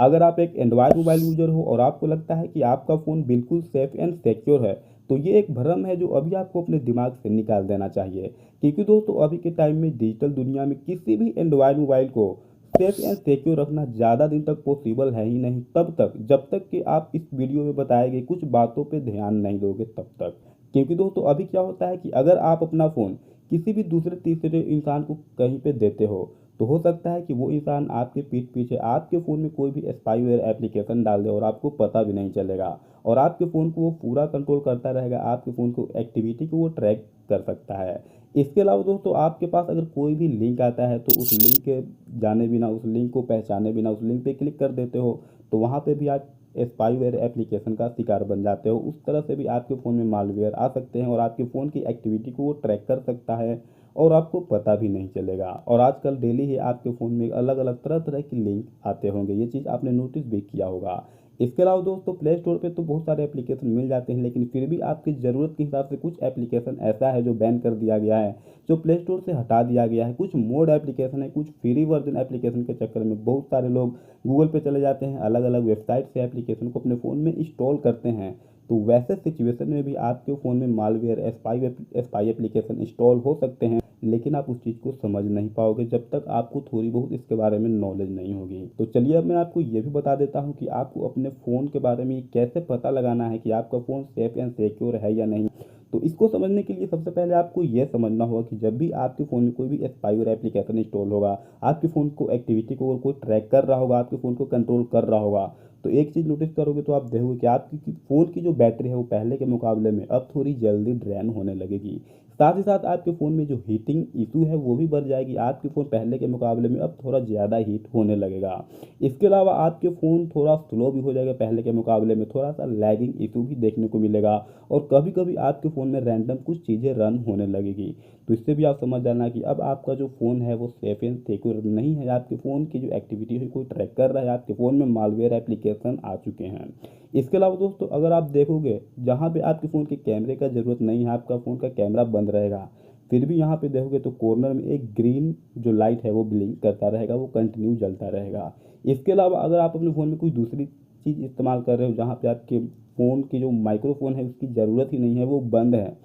अगर आप एक एंड्रॉयड मोबाइल यूजर हो और आपको लगता है कि आपका फ़ोन बिल्कुल सेफ एंड सिक्योर है, तो ये एक भ्रम है जो अभी आपको अपने दिमाग से निकाल देना चाहिए। क्योंकि दोस्तों अभी के टाइम में डिजिटल दुनिया में किसी भी एंड्रॉयड मोबाइल को सेफ एंड सिक्योर रखना ज़्यादा दिन तक पॉसिबल है ही नहीं, तब तक जब तक कि आप इस वीडियो में बताए गए कुछ बातों पे ध्यान नहीं दोगे तब तक। क्योंकि दोस्तों अभी क्या होता है कि अगर आप अपना फ़ोन किसी भी दूसरे तीसरे इंसान को कहीं पे देते हो हो सकता है कि वो इंसान आपके पीठ पीछे आपके फ़ोन में कोई भी स्पाईवेयर एप्लीकेशन डाल दे और आपको पता भी नहीं चलेगा, और आपके फ़ोन को वो पूरा कंट्रोल करता रहेगा, आपके फ़ोन को एक्टिविटी को वो ट्रैक कर सकता है। इसके अलावा दोस्तों आपके पास अगर कोई भी लिंक आता है तो उस लिंक के जाने बिना, उस लिंक को पहचाने बिना उस लिंक पे क्लिक कर देते हो, तो वहाँ पे भी आप स्पाईवेयर एप्लीकेशन का शिकार बन जाते हो। उस तरह से भी आपके फ़ोन में मालवेयर आ सकते हैं और आपके फ़ोन की एक्टिविटी को वो ट्रैक कर सकता है और आपको पता भी नहीं चलेगा। और आजकल डेली ही आपके फ़ोन में अलग अलग तरह तरह की लिंक आते होंगे, ये चीज़ आपने नोटिस भी किया होगा। इसके अलावा दोस्तों प्ले स्टोर पे तो बहुत सारे एप्लीकेशन मिल जाते हैं, लेकिन फिर भी आपकी ज़रूरत के हिसाब से कुछ एप्लीकेशन ऐसा है जो बैन कर दिया गया है, जो प्ले स्टोर से हटा दिया गया है। कुछ मोड एप्लीकेशन है, कुछ फ्री वर्जन एप्लीकेशन के चक्कर में बहुत सारे लोग गूगल पे चले जाते हैं, अलग अलग वेबसाइट से एप्लीकेशन को अपने फ़ोन में इंस्टॉल करते हैं। तो वैसे सिचुएशन में भी आपके फ़ोन में मालवेयर स्पाई एप्लीकेशन इंस्टॉल हो सकते हैं, लेकिन आप उस चीज़ को समझ नहीं पाओगे जब तक आपको थोड़ी बहुत इसके बारे में नॉलेज नहीं होगी। तो चलिए अब मैं आपको ये भी बता देता हूँ कि आपको अपने फ़ोन के बारे में कैसे पता लगाना है कि आपका फ़ोन सेफ एंड सिक्योर है या नहीं। तो इसको समझने के लिए सबसे पहले आपको ये समझना होगा कि जब भी आपके फ़ोन में कोई भी स्पाईवेयर एप्लीकेशन इंस्टॉल होगा, आपके फ़ोन को एक्टिविटी को कोई ट्रैक कर रहा होगा, आपके फ़ोन को कंट्रोल कर रहा होगा, तो एक चीज़ नोटिस करोगे तो आप देखोगे कि आपकी फ़ोन की जो बैटरी है वो पहले के मुकाबले में अब थोड़ी जल्दी ड्रेन होने लगेगी। साथ ही साथ आपके फ़ोन में जो हीटिंग इशू है वो भी बढ़ जाएगी, आपके फ़ोन पहले के मुकाबले में अब थोड़ा ज़्यादा हीट होने लगेगा। इसके अलावा आपके फ़ोन थोड़ा स्लो भी हो जाएगा, पहले के मुकाबले में थोड़ा सा लैगिंग इशू भी देखने को मिलेगा, और कभी कभी आपके फ़ोन में रैंडम कुछ चीज़ें रन होने लगेगी। तो इससे भी आप समझ जाना कि अब आपका जो फ़ोन है वो सेफ एंड सिक्योर नहीं है, आपके फ़ोन की जो एक्टिविटी है कोई ट्रैक कर रहा है, आपके फ़ोन में मालवेयर एप्लीकेशन आ चुके हैं। इसके अलावा दोस्तों अगर आप देखोगे जहाँ पे आपके फ़ोन के कैमरे का ज़रूरत नहीं है, आपका फ़ोन का कैमरा बंद रहेगा, फिर भी यहाँ पे देखोगे तो कॉर्नर में एक ग्रीन जो लाइट है वो ब्लिंक करता रहेगा, वो कंटिन्यू जलता रहेगा। इसके अलावा अगर आप अपने फ़ोन में कोई दूसरी चीज़ इस्तेमाल कर रहे हो जहाँ पे आपके फ़ोन की जो माइक्रोफोन है उसकी ज़रूरत ही नहीं है, वो बंद है,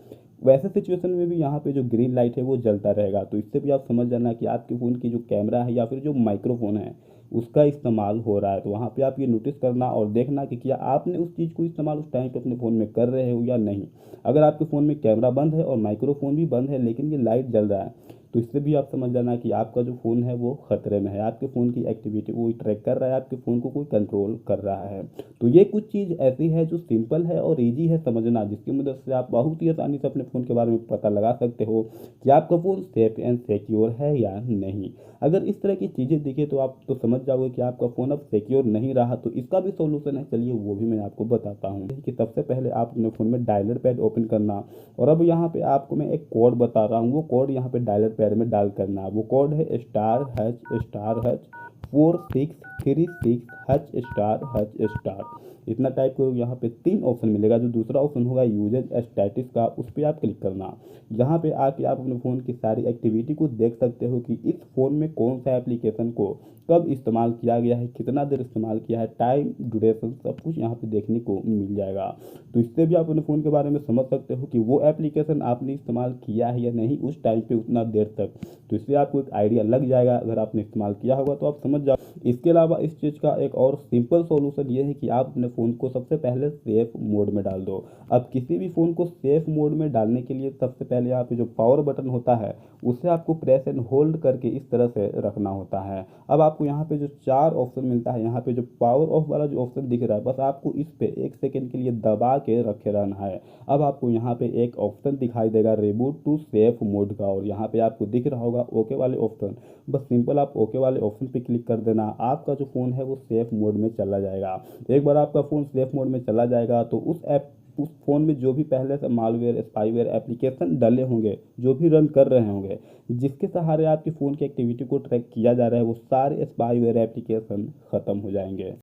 वैसे सिचुएशन में भी यहाँ पे जो ग्रीन लाइट है वो जलता रहेगा। तो इससे भी आप समझ जाना कि आपके फ़ोन की जो कैमरा है या फिर जो माइक्रोफोन है उसका इस्तेमाल हो रहा है। तो वहाँ पे आप ये नोटिस करना और देखना कि क्या आपने उस चीज़ को इस्तेमाल उस टाइम पे अपने फ़ोन में कर रहे हो या नहीं। अगर आपके फ़ोन में कैमरा बंद है और माइक्रोफोन भी बंद है लेकिन ये लाइट जल रहा है, तो इससे भी आप समझ जाना कि आपका जो फ़ोन है वो ख़तरे में है, आपके फ़ोन की एक्टिविटी वो ट्रैक कर रहा है, आपके फ़ोन को कोई कंट्रोल कर रहा है। तो ये कुछ चीज़ ऐसी है जो सिंपल है और ईजी है समझना, जिसकी मदद से आप बहुत ही आसानी से अपने फ़ोन के बारे में पता लगा सकते हो कि आपका फ़ोन सेफ एंड सिक्योर है या नहीं। अगर इस तरह की चीज़ें दिखे तो आप तो समझ जाओगे कि आपका फ़ोन अब सिक्योर नहीं रहा। तो इसका भी सॉल्यूशन है, चलिए वो भी मैं आपको बताता हूँ कि सबसे पहले आप अपने फ़ोन में डायलर पैड ओपन करना, और अब यहाँ पे आपको मैं एक कोड बता रहा हूँ, वो कोड यहाँ पे डायलर पैड में डाल करना। वो कोड है *#4636##। इतना टाइप करोगे, यहाँ पे 3 ऑप्शन मिलेगा। जो दूसरा ऑप्शन होगा यूजेज स्टैटस का, उस पर आप क्लिक करना। यहाँ पे आके आप अपने फ़ोन की सारी एक्टिविटी को देख सकते हो कि इस फ़ोन में कौन सा एप्लीकेशन को कब इस्तेमाल किया गया है, कितना देर इस्तेमाल किया है, टाइम ड्यूरेशन सब कुछ यहाँ पे देखने को मिल जाएगा। तो इससे भी आप अपने फ़ोन के बारे में समझ सकते हो कि वो एप्लीकेशन आपने इस्तेमाल किया है या नहीं उस टाइम पे उतना देर तक। तो इससे आपको एक आइडिया लग जाएगा, अगर आपने इस्तेमाल किया होगा तो आप समझ जाओ। इसके अलावा इस चीज़ का एक और सिंपल सॉल्यूशन ये है कि आप अपने फ़ोन को सबसे पहले सेफ मोड में डाल दो। अब किसी भी फ़ोन को सेफ मोड में डालने के लिए सबसे पहले यहाँ पे जो पावर बटन होता है उसे आपको प्रेस एंड होल्ड करके इस तरह से रखना होता है। अब आपको यहाँ पे जो 4 ऑप्शन मिलता है, यहाँ पे जो पावर ऑफ वाला जो ऑप्शन दिख रहा है, बस आपको इस पे 1 सेकंड के लिए दबा के रखे रहना है। अब आपको यहाँ पे एक ऑप्शन दिखाई देगा रिबूट टू सेफ मोड का, और यहाँ पे आपको दिख रहा होगा ओके वाले ऑप्शन, बस सिंपल आप ओके वाले ऑप्शन पे क्लिक कर देना। आपका जो फ़ोन है वो सेफ मोड में चला जाएगा। एक बार आपका फ़ोन सेफ मोड में चला जाएगा तो उस फ़ोन में जो भी पहले से मालवेयर स्पाईवेयर एप्लीकेशन डले होंगे, जो भी रन कर रहे होंगे, जिसके सहारे आपके फ़ोन की एक्टिविटी को ट्रैक किया जा रहा है, वो सारे स्पाईवेयर एप्लीकेशन ख़त्म हो जाएंगे।